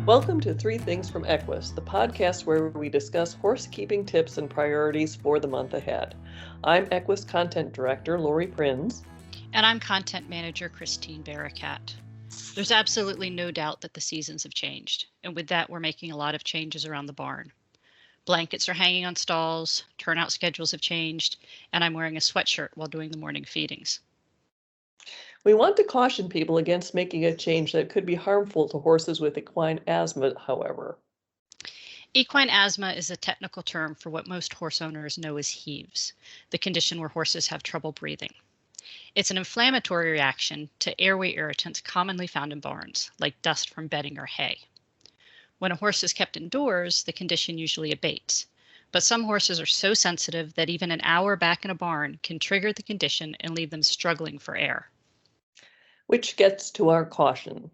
Welcome to Three Things from EQUUS, the podcast where we discuss horsekeeping tips and priorities for the month ahead. I'm EQUUS Content Director Lori Prins. And I'm Content Manager Christine Barakat. There's absolutely no doubt that the seasons have changed, and with that we're making a lot of changes around the barn. Blankets are hanging on stalls, turnout schedules have changed, and I'm wearing a sweatshirt while doing the morning feedings. We want to caution people against making a change that could be harmful to horses with equine asthma, however. Equine asthma is a technical term for what most horse owners know as Heaves, the condition where horses have trouble breathing. It's an inflammatory reaction to airway irritants commonly found in barns, like dust from bedding or hay. When a horse is kept indoors, the condition usually abates, but some horses are so sensitive that even an hour back in a barn can trigger the condition and leave them struggling for air. Which gets to our caution.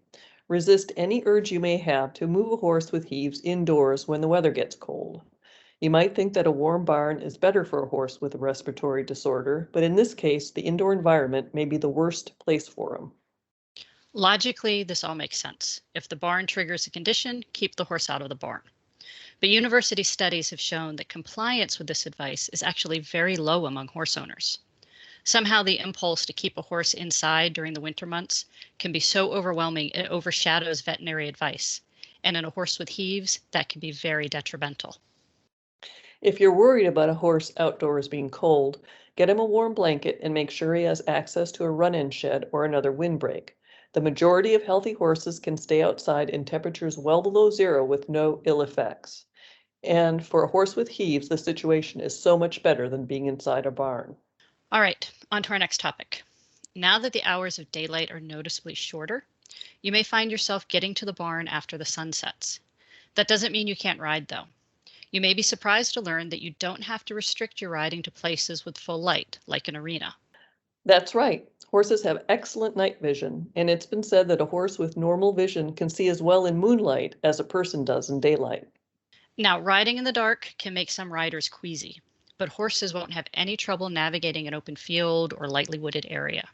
Resist any urge you may have to move a horse with Heaves indoors when the weather gets cold. You might think that a warm barn is better for a horse with a respiratory disorder, but in this case, the indoor environment may be the worst place for him. Logically, this all makes sense. If the barn triggers a condition, keep the horse out of the barn. But university studies have shown that compliance with this advice is actually very low among horse owners. Somehow the impulse to keep a horse inside during the winter months can be so overwhelming it overshadows veterinary advice. And in a horse with Heaves, that can be very detrimental. If you're worried about a horse outdoors being cold, get him a warm blanket and make sure he has access to a run-in shed or another windbreak. The majority of healthy horses can stay outside in temperatures well below zero with no ill effects. And for a horse with Heaves, the situation is so much better than being inside a barn. All right, on to our next topic. Now that the hours of daylight are noticeably shorter, you may find yourself getting to the barn after the sun sets. That doesn't mean you can't ride, though. You may be surprised to learn that you don't have to restrict your riding to places with full light, like an arena. That's right. Horses have excellent night vision, and it's been said that a horse with normal vision can see as well in moonlight as a person does in daylight. Now, riding in the dark can make some riders queasy, but horses won't have any trouble navigating an open field or lightly wooded area.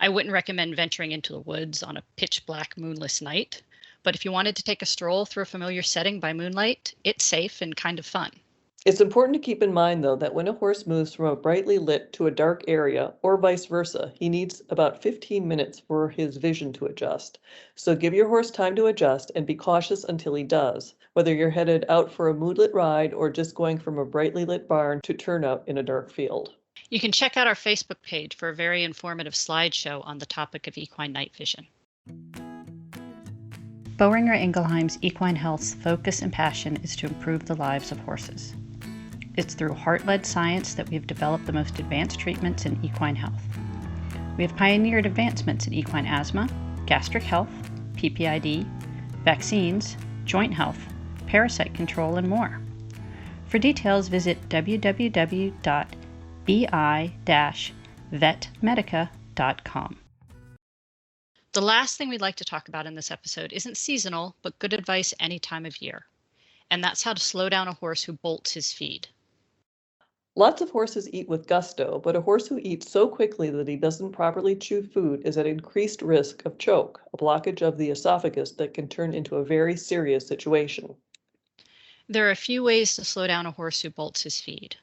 I wouldn't recommend venturing into the woods on a pitch black moonless night, but if you wanted to take a stroll through a familiar setting by moonlight, it's safe and kind of fun. It's important to keep in mind, though, that when a horse moves from a brightly lit to a dark area, or vice versa, he needs about 15 minutes for his vision to adjust. So give your horse time to adjust and be cautious until he does, whether you're headed out for a moonlit ride or just going from a brightly lit barn to turnout in a dark field. You can check out our Facebook page for a very informative slideshow on the topic of equine night vision. Boehringer Ingelheim's Equine Health's focus and passion is to improve the lives of horses. It's through heart-led science that we have developed the most advanced treatments in equine health. We have pioneered advancements in equine asthma, gastric health, PPID, vaccines, joint health, parasite control, and more. For details, visit www.bi-vetmedica.com. The last thing we'd like to talk about in this episode isn't seasonal, but good advice any time of year. And that's how to slow down a horse who bolts his feed. Lots of horses eat with gusto, but a horse who eats so quickly that he doesn't properly chew food is at increased risk of choke, a blockage of the esophagus that can turn into a very serious situation. There are a few ways to slow down a horse who bolts his feed.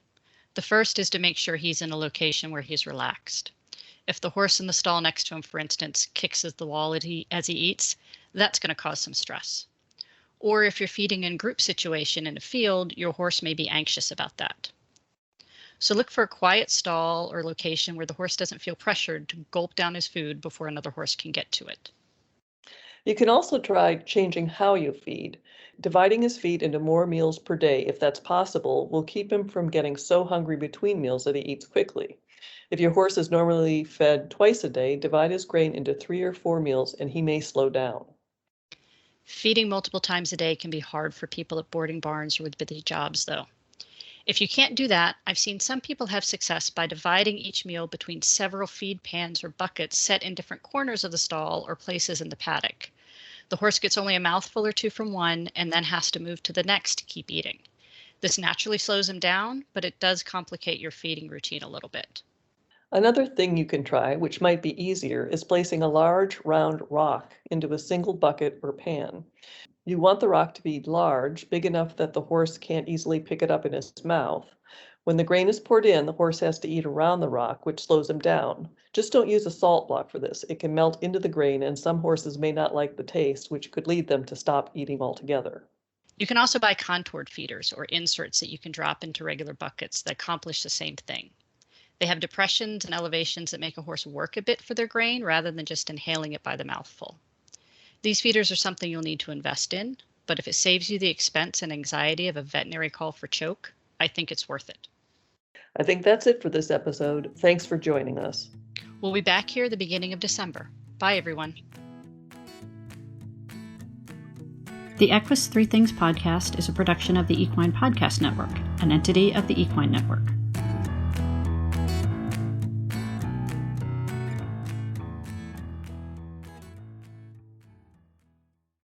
The first is to make sure he's in a location where he's relaxed. If the horse in the stall next to him, for instance, kicks at the wall as he eats, that's going to cause some stress. Or if you're feeding in a group situation in a field, your horse may be anxious about that. So look for a quiet stall or location where the horse doesn't feel pressured to gulp down his food before another horse can get to it. You can also try changing how you feed. Dividing his feed into more meals per day, if that's possible, will keep him from getting so hungry between meals that he eats quickly. If your horse is normally fed twice a day, divide his grain into 3 or 4 meals and he may slow down. Feeding multiple times a day can be hard for people at boarding barns or with busy jobs, though. If you can't do that, I've seen some people have success by dividing each meal between several feed pans or buckets set in different corners of the stall or places in the paddock. The horse gets only a mouthful or two from one and then has to move to the next to keep eating. This naturally slows him down, but it does complicate your feeding routine a little bit. Another thing you can try, which might be easier, is placing a large round rock into a single bucket or pan. You want the rock to be large, big enough that the horse can't easily pick it up in his mouth. When the grain is poured in, the horse has to eat around the rock, which slows him down. Just don't use a salt block for this. It can melt into the grain, and some horses may not like the taste, which could lead them to stop eating altogether. You can also buy contoured feeders or inserts that you can drop into regular buckets that accomplish the same thing. They have depressions and elevations that make a horse work a bit for their grain rather than just inhaling it by the mouthful. These feeders are something you'll need to invest in, but if it saves you the expense and anxiety of a veterinary call for choke, I think it's worth it. I think that's it for this episode. Thanks for joining us. We'll be back here at the beginning of December. Bye, everyone. The EQUUS 3 Things podcast is a production of the Equine Podcast Network, an entity of the Equine Network.